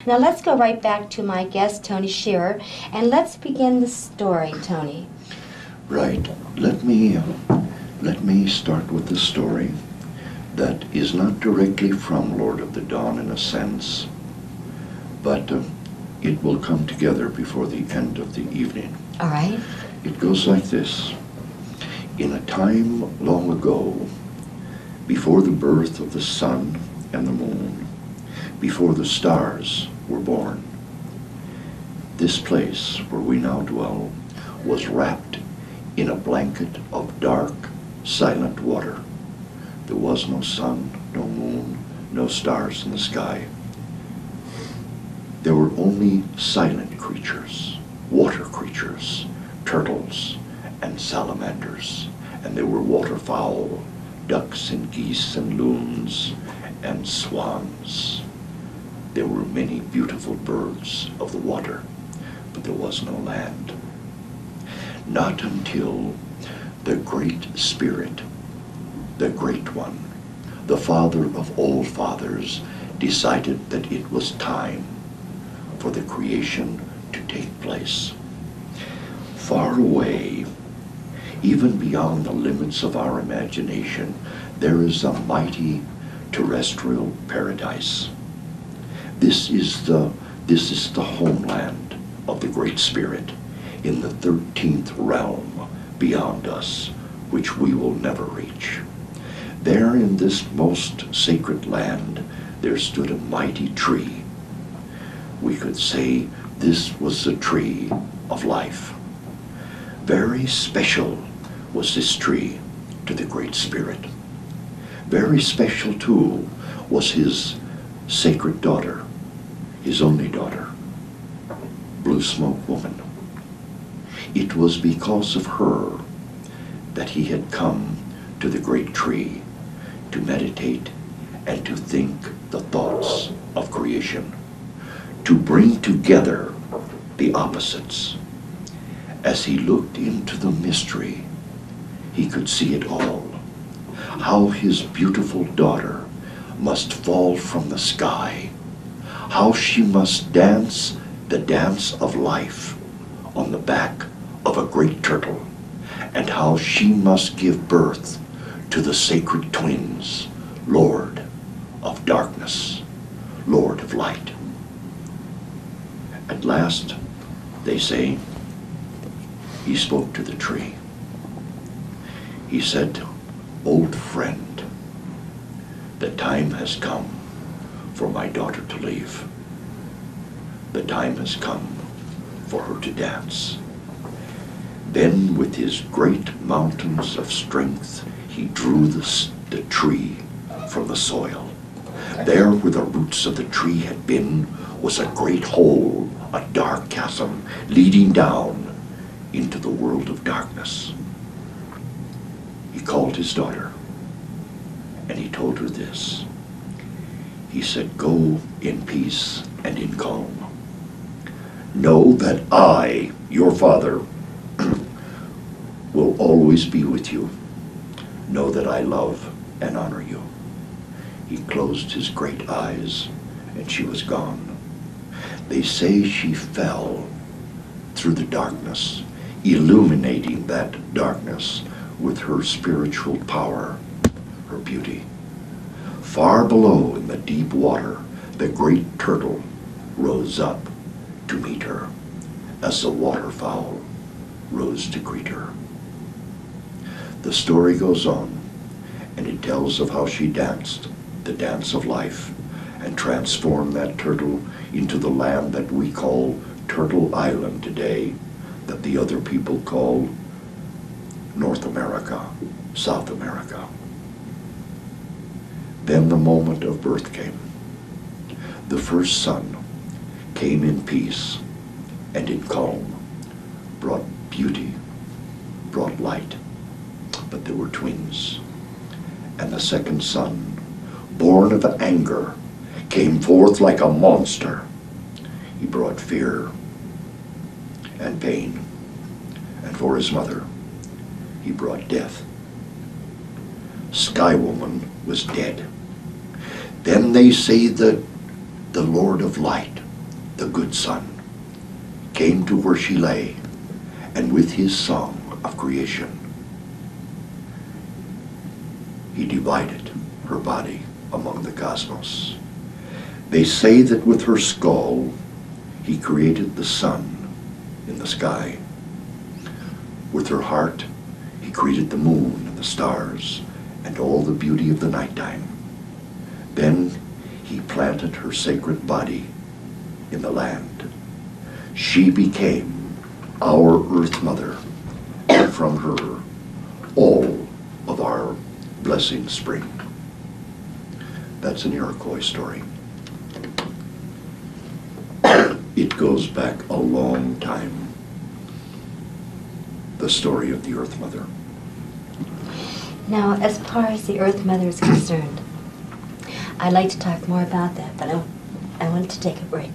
Now let's go right back to my guest, Tony Shearer, and let's begin the story, Tony. Right. Let me start with the story that is not directly from Lord of the Dawn in a sense, but it will come together before the end of the evening. All right. It goes like this. In a time long ago, before the birth of the sun and the moon, before the stars were born, this place where we now dwell was wrapped in a blanket of dark, silent water. There was no sun, no moon, no stars in the sky. There were only silent creatures, water creatures, turtles and salamanders, and there were waterfowl, ducks and geese and loons and swans. There were many beautiful birds of the water, but there was no land. Not until the Great Spirit, the Great One, the Father of all fathers, decided that it was time for the creation to take place. Far away, even beyond the limits of our imagination, there is a mighty terrestrial paradise. This is the homeland of the Great Spirit in the 13th realm beyond us, which we will never reach. There in this most sacred land, there stood a mighty tree. We could say this was the tree of life. Very special was this tree to the Great Spirit. Very special too was his sacred daughter, his only daughter, Blue Smoke Woman. It was because of her that he had come to the great tree to meditate and to think the thoughts of creation, to bring together the opposites. As he looked into the mystery, he could see it all. How his beautiful daughter must fall from the sky, how she must dance the dance of life on the back of a great turtle, and how she must give birth to the sacred twins, Lord of darkness, Lord of light. At last, they say, he spoke to the tree. He said, "Old friend, the time has come for my daughter to leave. The time has come for her to dance." Then with his great mountains of strength, he drew the tree from the soil. There where the roots of the tree had been was a great hole, a dark chasm leading down into the world of darkness. He called his daughter and he told her this. He said, "Go in peace and in calm. Know that I, your father, will always be with you. Know that I love and honor you." He closed his great eyes and she was gone. They say she fell through the darkness, illuminating that darkness with her spiritual power, her beauty. Far below in the deep water, the great turtle rose up to meet her as the waterfowl rose to greet her. The story goes on, and it tells of how she danced the dance of life and transformed that turtle into the land that we call Turtle Island today, that the other people call North America, South America. Then the moment of birth came. The first son came in peace and in calm, brought beauty, brought light, but there were twins. And the second son, born of anger, came forth like a monster. He brought fear and pain, and for his mother, he brought death. Sky Woman was dead. Then they say that the Lord of Light the good sun, came to where she lay, and with his song of creation, he divided her body among the cosmos. They say that with her skull, he created the sun in the sky. With her heart, he created the moon and the stars and all the beauty of the nighttime. Then he planted her sacred body in the land. She became our Earth Mother, and from her all of our blessings spring. That's an Iroquois story. It goes back a long time, the story of the Earth Mother. Now, as far as the Earth Mother is concerned, I'd like to talk more about that, but I want to take a break.